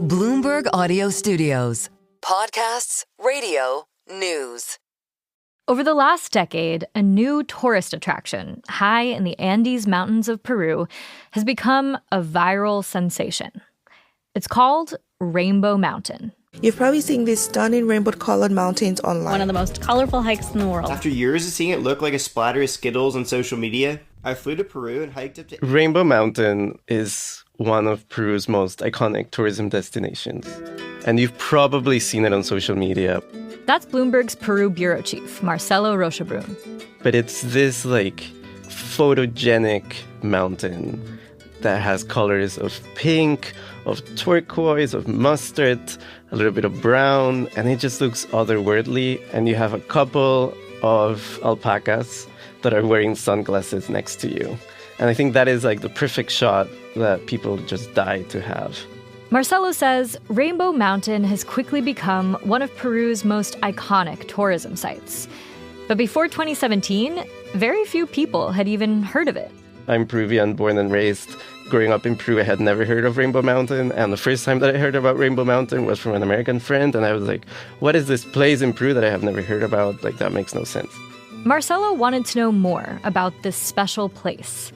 Bloomberg Audio Studios. Podcasts, radio, news. Over the last decade, a new tourist attraction high in the Andes Mountains of Peru has become a viral sensation. It's called Rainbow Mountain. You've probably seen these stunning rainbow-colored mountains online. One of the most colorful hikes in the world. After years of seeing it look like a splatter of Skittles on social media, I flew to Peru and hiked up to... Rainbow Mountain is one of Peru's most iconic tourism destinations. And you've probably seen it on social media. That's Bloomberg's Peru bureau chief, Marcelo Rochabrun. But it's this photogenic mountain that has colors of pink, of turquoise, of mustard, a little bit of brown, and it just looks otherworldly. And you have a couple of alpacas that are wearing sunglasses next to you. And I think that is the perfect shot that people just die to have. Marcelo says Rainbow Mountain has quickly become one of Peru's most iconic tourism sites. But before 2017, very few people had even heard of it. I'm Peruvian, born and raised. Growing up in Peru, I had never heard of Rainbow Mountain. And the first time that I heard about Rainbow Mountain was from an American friend. And I was like, what is this place in Peru that I have never heard about? That makes no sense. Marcelo wanted to know more about this special place.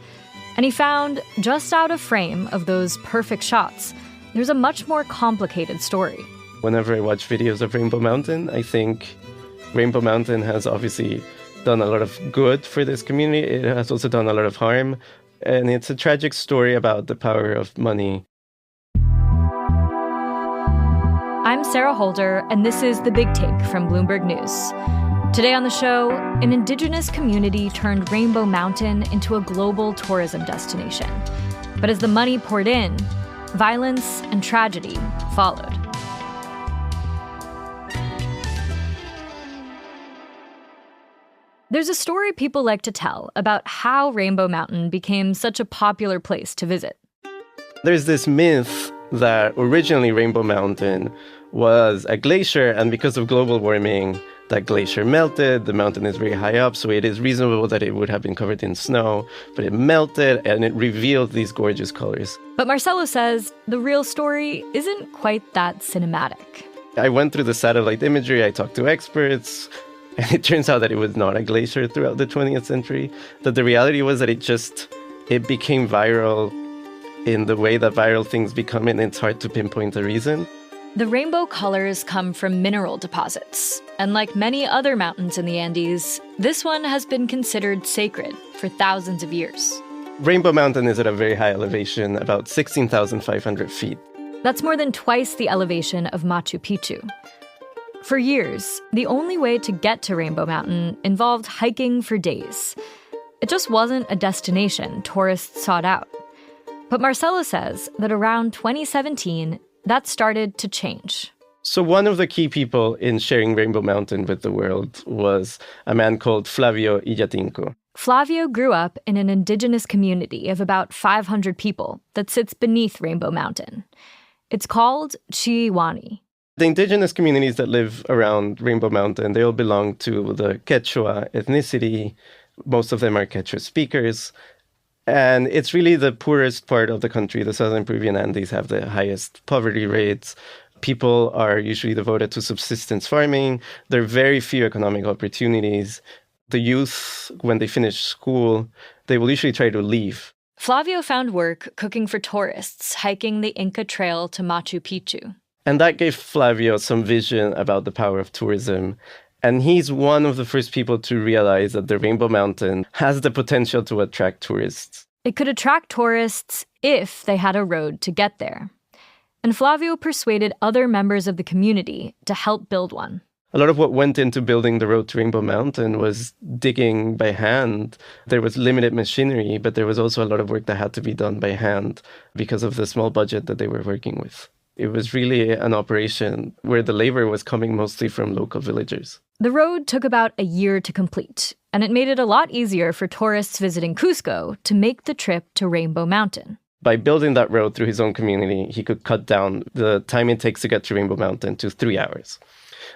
And he found, just out of frame of those perfect shots, there's a much more complicated story. Whenever I watch videos of Rainbow Mountain, I think Rainbow Mountain has obviously done a lot of good for this community. It has also done a lot of harm. And it's a tragic story about the power of money. I'm Sarah Holder, and this is The Big Take from Bloomberg News. Today on the show, an Indigenous community turned Rainbow Mountain into a global tourism destination. But as the money poured in, violence and tragedy followed. There's a story people like to tell about how Rainbow Mountain became such a popular place to visit. There's this myth that originally Rainbow Mountain was a glacier, and because of global warming, that glacier melted. The mountain is very high up, so it is reasonable that it would have been covered in snow, but it melted and it revealed these gorgeous colors. But Marcelo says the real story isn't quite that cinematic. I went through the satellite imagery, I talked to experts, and it turns out that it was not a glacier throughout the 20th century. That the reality was that it became viral in the way that viral things become, and it's hard to pinpoint a reason. The rainbow colors come from mineral deposits, and like many other mountains in the Andes, this one has been considered sacred for thousands of years. Rainbow Mountain is at a very high elevation, about 16,500 feet. That's more than twice the elevation of Machu Picchu. For years, the only way to get to Rainbow Mountain involved hiking for days. It just wasn't a destination tourists sought out. But Marcelo says that around 2017, that started to change. So one of the key people in sharing Rainbow Mountain with the world was a man called Flavio Illatinco. Flavio grew up in an indigenous community of about 500 people that sits beneath Rainbow Mountain. It's called Chihuahua. The indigenous communities that live around Rainbow Mountain, they all belong to the Quechua ethnicity. Most of them are Quechua speakers. And it's really the poorest part of the country. The southern Peruvian Andes have the highest poverty rates. People are usually devoted to subsistence farming. There are very few economic opportunities. The youth, when they finish school, they will usually try to leave. Flavio found work cooking for tourists, hiking the Inca Trail to Machu Picchu. And that gave Flavio some vision about the power of tourism. And he's one of the first people to realize that the Rainbow Mountain has the potential to attract tourists. It could attract tourists if they had a road to get there. And Flavio persuaded other members of the community to help build one. A lot of what went into building the road to Rainbow Mountain was digging by hand. There was limited machinery, but there was also a lot of work that had to be done by hand because of the small budget that they were working with. It was really an operation where the labor was coming mostly from local villagers. The road took about a year to complete, and it made it a lot easier for tourists visiting Cusco to make the trip to Rainbow Mountain. By building that road through his own community, he could cut down the time it takes to get to Rainbow Mountain to 3 hours.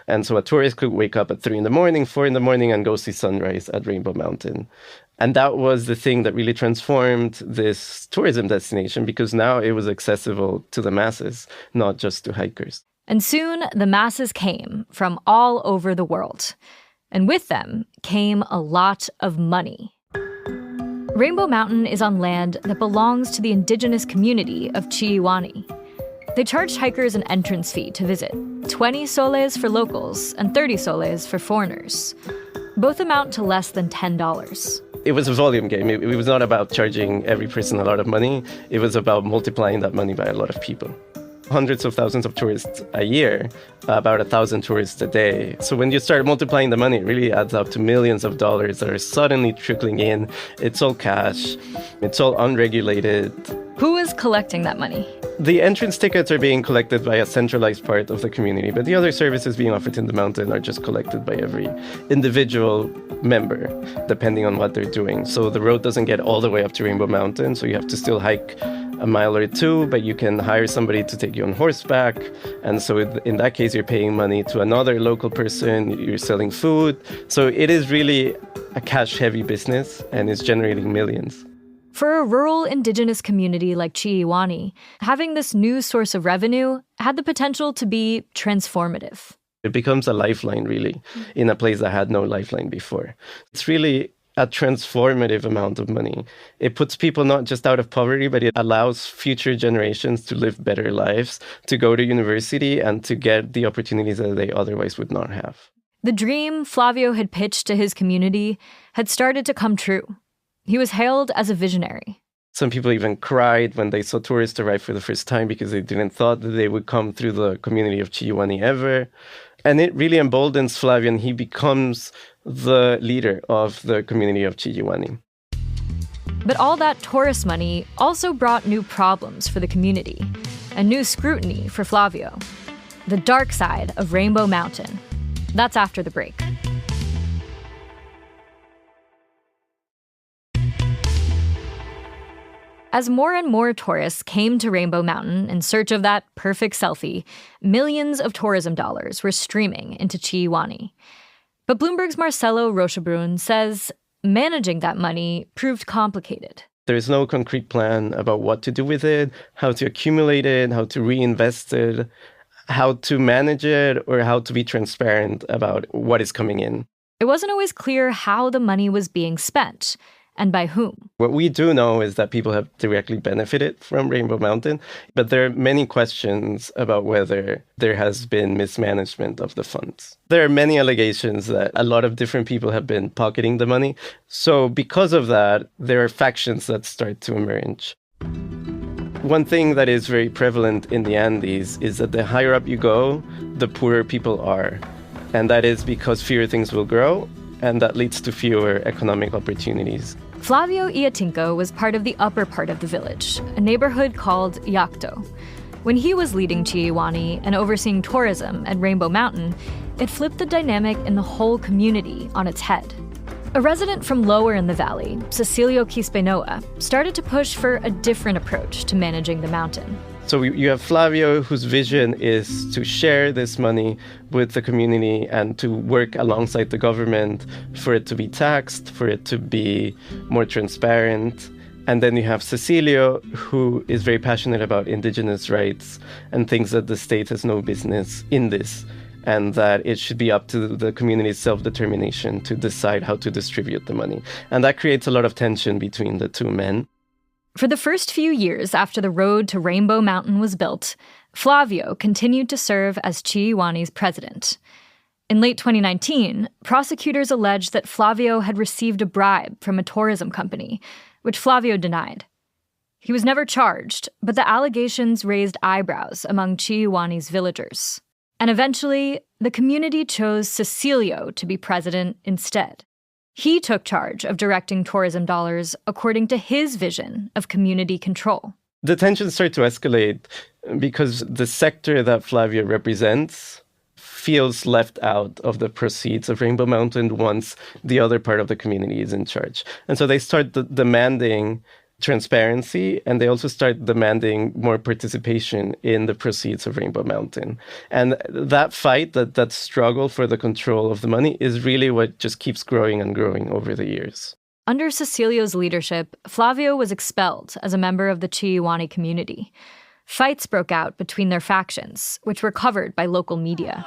And so a tourist could wake up at 3 in the morning, 4 in the morning, and go see sunrise at Rainbow Mountain. And that was the thing that really transformed this tourism destination, because now it was accessible to the masses, not just to hikers. And soon the masses came from all over the world. And with them came a lot of money. Rainbow Mountain is on land that belongs to the indigenous community of Chilliwaні. They charged hikers an entrance fee to visit, 20 soles for locals and 30 soles for foreigners. Both amount to less than $10. It was a volume game. It was not about charging every person a lot of money. It was about multiplying that money by a lot of people. Hundreds of thousands of tourists a year, about 1,000 tourists a day. So when you start multiplying the money, it really adds up to millions of dollars that are suddenly trickling in. It's all cash. It's all unregulated. Who is collecting that money? The entrance tickets are being collected by a centralized part of the community, but the other services being offered in the mountain are just collected by every individual member, depending on what they're doing. So the road doesn't get all the way up to Rainbow Mountain, so you have to still hike a mile or two, but you can hire somebody to take you on horseback. And so in that case, you're paying money to another local person, you're selling food. So it is really a cash-heavy business, and it's generating millions. For a rural indigenous community like Chilliwaní, having this new source of revenue had the potential to be transformative. It becomes a lifeline, really, in a place that had no lifeline before. It's really a transformative amount of money. It puts people not just out of poverty, but it allows future generations to live better lives, to go to university, and to get the opportunities that they otherwise would not have. The dream Flavio had pitched to his community had started to come true. He was hailed as a visionary. Some people even cried when they saw tourists arrive for the first time because they didn't thought that they would come through the community of Chilliwaní ever. And it really emboldens Flavio, and he becomes the leader of the community of Chilliwaní. But all that tourist money also brought new problems for the community, and new scrutiny for Flavio. The dark side of Rainbow Mountain. That's after the break. As more and more tourists came to Rainbow Mountain in search of that perfect selfie, millions of tourism dollars were streaming into Chilliwaní. But Bloomberg's Marcelo Rochabrun says managing that money proved complicated. There is no concrete plan about what to do with it, how to accumulate it, how to reinvest it, how to manage it, or how to be transparent about what is coming in. It wasn't always clear how the money was being spent. And by whom? What we do know is that people have directly benefited from Rainbow Mountain, but there are many questions about whether there has been mismanagement of the funds. There are many allegations that a lot of different people have been pocketing the money. So because of that, there are factions that start to emerge. One thing that is very prevalent in the Andes is that the higher up you go, the poorer people are. And that is because fewer things will grow, and that leads to fewer economic opportunities. Flavio Iatinco was part of the upper part of the village, a neighborhood called Yacto. When he was leading Chilliwaní and overseeing tourism at Rainbow Mountain, it flipped the dynamic in the whole community on its head. A resident from lower in the valley, Cecilio Quispenoa, started to push for a different approach to managing the mountain. So you have Flavio, whose vision is to share this money with the community and to work alongside the government for it to be taxed, for it to be more transparent. And then you have Cecilio, who is very passionate about indigenous rights and thinks that the state has no business in this, and that it should be up to the community's self-determination to decide how to distribute the money. And that creates a lot of tension between the two men. For the first few years after the road to Rainbow Mountain was built, Flavio continued to serve as Chilliwaní's president. In late 2019, prosecutors alleged that Flavio had received a bribe from a tourism company, which Flavio denied. He was never charged, but the allegations raised eyebrows among Chilliwaní's villagers. And eventually, the community chose Cecilio to be president instead. He took charge of directing tourism dollars according to his vision of community control. The tensions start to escalate because the sector that Flavio represents feels left out of the proceeds of Rainbow Mountain once the other part of the community is in charge. And so they start demanding transparency, and they also start demanding more participation in the proceeds of Rainbow Mountain. And that fight, that struggle for the control of the money is really what just keeps growing and growing over the years. Under Cecilio's leadership, Flavio was expelled as a member of the Chihuahua community. Fights broke out between their factions, which were covered by local media.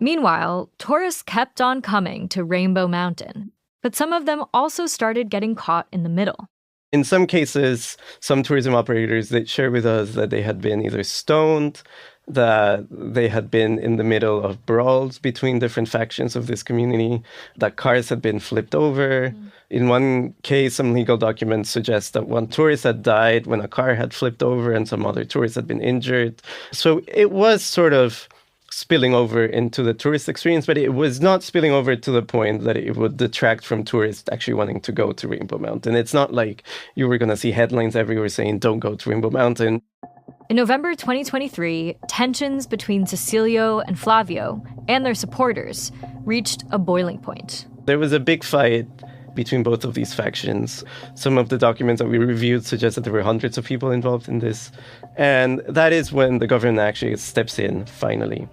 Meanwhile, tourists kept on coming to Rainbow Mountain, but some of them also started getting caught in the middle. In some cases, some tourism operators, they share with us that they had been either stoned, that they had been in the middle of brawls between different factions of this community, that cars had been flipped over. In one case, some legal documents suggest that one tourist had died when a car had flipped over and some other tourists had been injured. So it was sort of spilling over into the tourist experience, but it was not spilling over to the point that it would detract from tourists actually wanting to go to Rainbow Mountain. It's not like you were going to see headlines everywhere saying, don't go to Rainbow Mountain. In November 2023, tensions between Cecilio and Flavio and their supporters reached a boiling point. There was a big fight between both of these factions. Some of the documents that we reviewed suggest that there were hundreds of people involved in this. And that is when the government actually steps in, finally.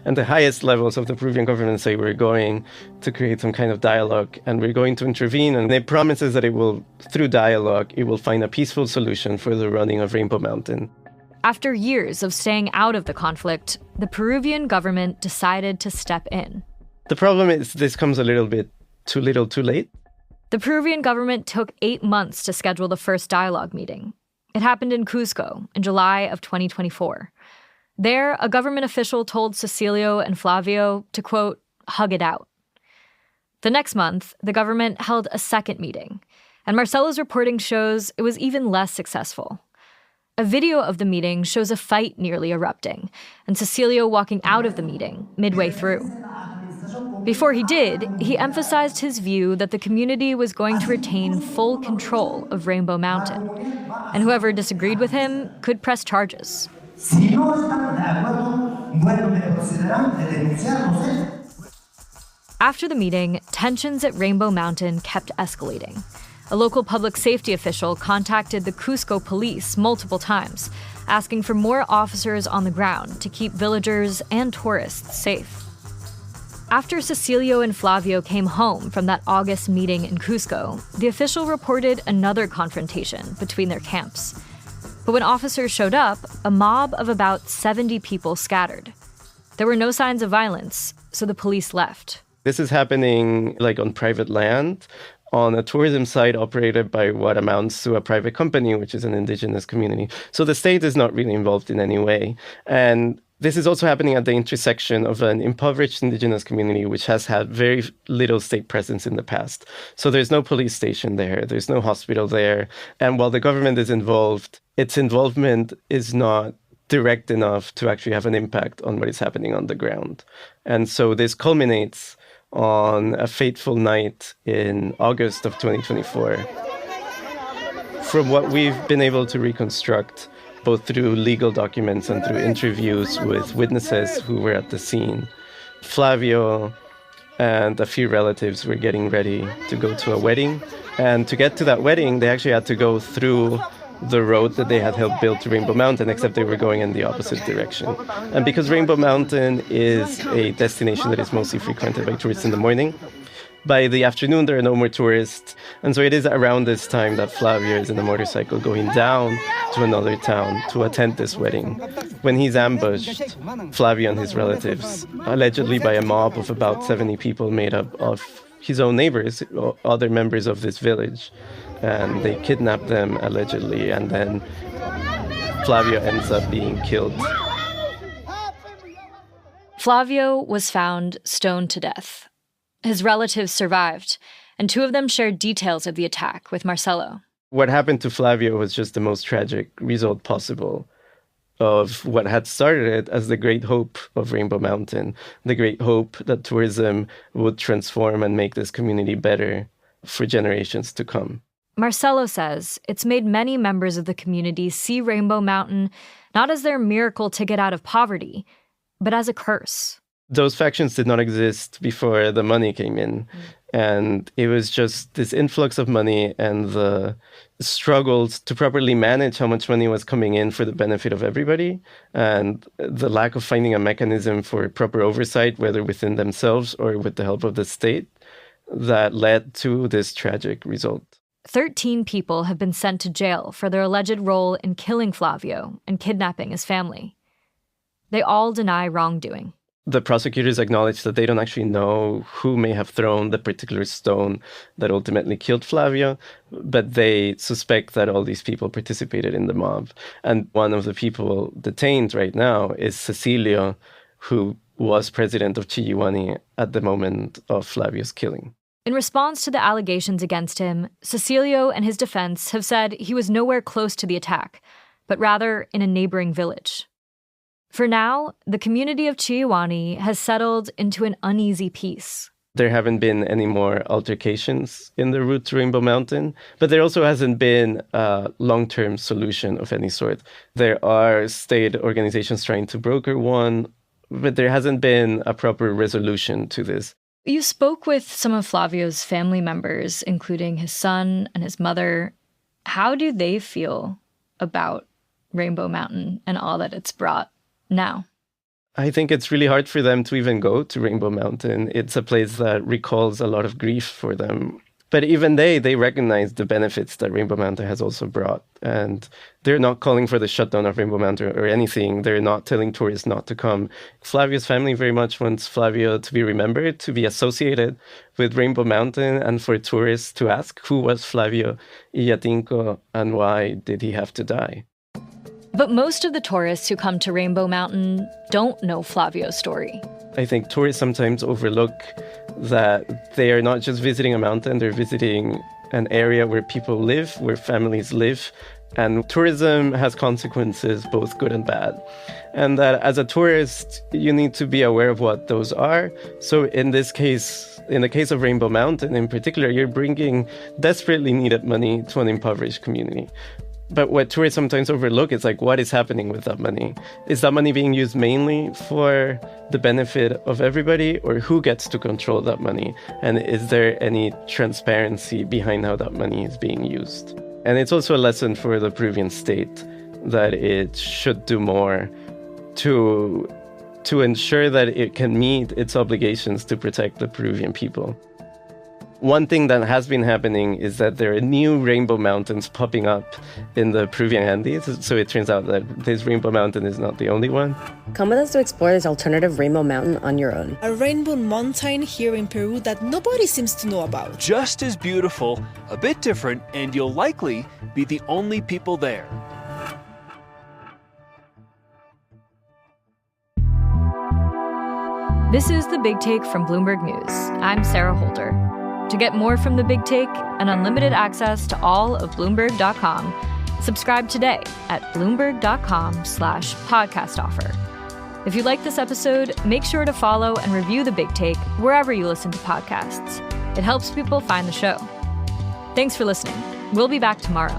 And the highest levels of the Peruvian government say we're going to create some kind of dialogue and we're going to intervene. And it promises that it will, through dialogue, it will find a peaceful solution for the running of Rainbow Mountain. After years of staying out of the conflict, the Peruvian government decided to step in. The problem is this comes a little bit too little, too late. The Peruvian government took 8 months to schedule the first dialogue meeting. It happened in Cusco in July of 2024. There, a government official told Cecilio and Flavio to, quote, hug it out. The next month, the government held a second meeting, and Marcelo's reporting shows it was even less successful. A video of the meeting shows a fight nearly erupting, and Cecilio walking out of the meeting midway through. Before he did, he emphasized his view that the community was going to retain full control of Rainbow Mountain, and whoever disagreed with him could press charges. After the meeting, tensions at Rainbow Mountain kept escalating. A local public safety official contacted the Cusco police multiple times, asking for more officers on the ground to keep villagers and tourists safe. After Cecilio and Flavio came home from that August meeting in Cusco, the official reported another confrontation between their camps. But when officers showed up, a mob of about 70 people scattered. There were no signs of violence, so the police left. This is happening like on private land, on a tourism site operated by what amounts to a private company, which is an indigenous community. So the state is not really involved in any way. And this is also happening at the intersection of an impoverished indigenous community, which has had very little state presence in the past. So there's no police station there. There's no hospital there. And while the government is involved, its involvement is not direct enough to actually have an impact on what is happening on the ground. And so this culminates on a fateful night in August of 2024. From what we've been able to reconstruct, both through legal documents and through interviews with witnesses who were at the scene, Flavio and a few relatives were getting ready to go to a wedding. And to get to that wedding, they actually had to go through the road that they had helped build to Rainbow Mountain, except they were going in the opposite direction. And because Rainbow Mountain is a destination that is mostly frequented by tourists in the morning, by the afternoon there are no more tourists. And so it is around this time that Flavio is in a motorcycle going down to another town to attend this wedding, when he's ambushed, Flavio and his relatives, allegedly by a mob of about 70 people made up of his own neighbors, other members of this village. And they kidnap them, allegedly, and then Flavio ends up being killed. Flavio was found stoned to death. His relatives survived, and 2 of them shared details of the attack with Marcelo. What happened to Flavio was just the most tragic result possible of what had started as the great hope of Rainbow Mountain, the great hope that tourism would transform and make this community better for generations to come. Marcelo says it's made many members of the community see Rainbow Mountain not as their miracle to get out of poverty, but as a curse. Those factions did not exist before the money came in. And it was just this influx of money and the struggles to properly manage how much money was coming in for the benefit of everybody, and the lack of finding a mechanism for proper oversight, whether within themselves or with the help of the state, that led to this tragic result. 13 people have been sent to jail for their alleged role in killing Flavio and kidnapping his family. They all deny wrongdoing. The prosecutors acknowledge that they don't actually know who may have thrown the particular stone that ultimately killed Flavio, but they suspect that all these people participated in the mob. And one of the people detained right now is Cecilio, who was president of Chillihuani at the moment of Flavio's killing. In response to the allegations against him, Cecilio and his defense have said he was nowhere close to the attack, but rather in a neighboring village. For now, the community of Chillihuani has settled into an uneasy peace. There haven't been any more altercations in the route to Rainbow Mountain, but there also hasn't been a long-term solution of any sort. There are state organizations trying to broker one, but there hasn't been a proper resolution to this. You spoke with some of Flavio's family members, including his son and his mother. How do they feel about Rainbow Mountain and all that it's brought now? I think it's really hard for them to even go to Rainbow Mountain. It's a place that recalls a lot of grief for them. But even they recognize the benefits that Rainbow Mountain has also brought. And they're not calling for the shutdown of Rainbow Mountain or anything. They're not telling tourists not to come. Flavio's family very much wants Flavio to be remembered, to be associated with Rainbow Mountain, and for tourists to ask, who was Flavio Illatinco and why did he have to die? But most of the tourists who come to Rainbow Mountain don't know Flavio's story. I think tourists sometimes overlook that they are not just visiting a mountain, they're visiting an area where people live, where families live. And tourism has consequences, both good and bad. And that as a tourist, you need to be aware of what those are. So in this case, in the case of Rainbow Mountain in particular, you're bringing desperately needed money to an impoverished community. But what tourists sometimes overlook is like, what is happening with that money? Is that money being used mainly for the benefit of everybody, or who gets to control that money? And is there any transparency behind how that money is being used? And it's also a lesson for the Peruvian state that it should do more to ensure that it can meet its obligations to protect the Peruvian people. One thing that has been happening is that there are new rainbow mountains popping up in the Peruvian Andes. So it turns out that this rainbow mountain is not the only one. Come with us to explore this alternative rainbow mountain on your own. A rainbow mountain here in Peru that nobody seems to know about. Just as beautiful, a bit different, and you'll likely be the only people there. This is The Big Take from Bloomberg News. I'm Sarah Holder. To get more from The Big Take and unlimited access to all of Bloomberg.com, subscribe today at Bloomberg.com/podcast offer. If you like this episode, make sure to follow and review The Big Take wherever you listen to podcasts. It helps people find the show. Thanks for listening. We'll be back tomorrow.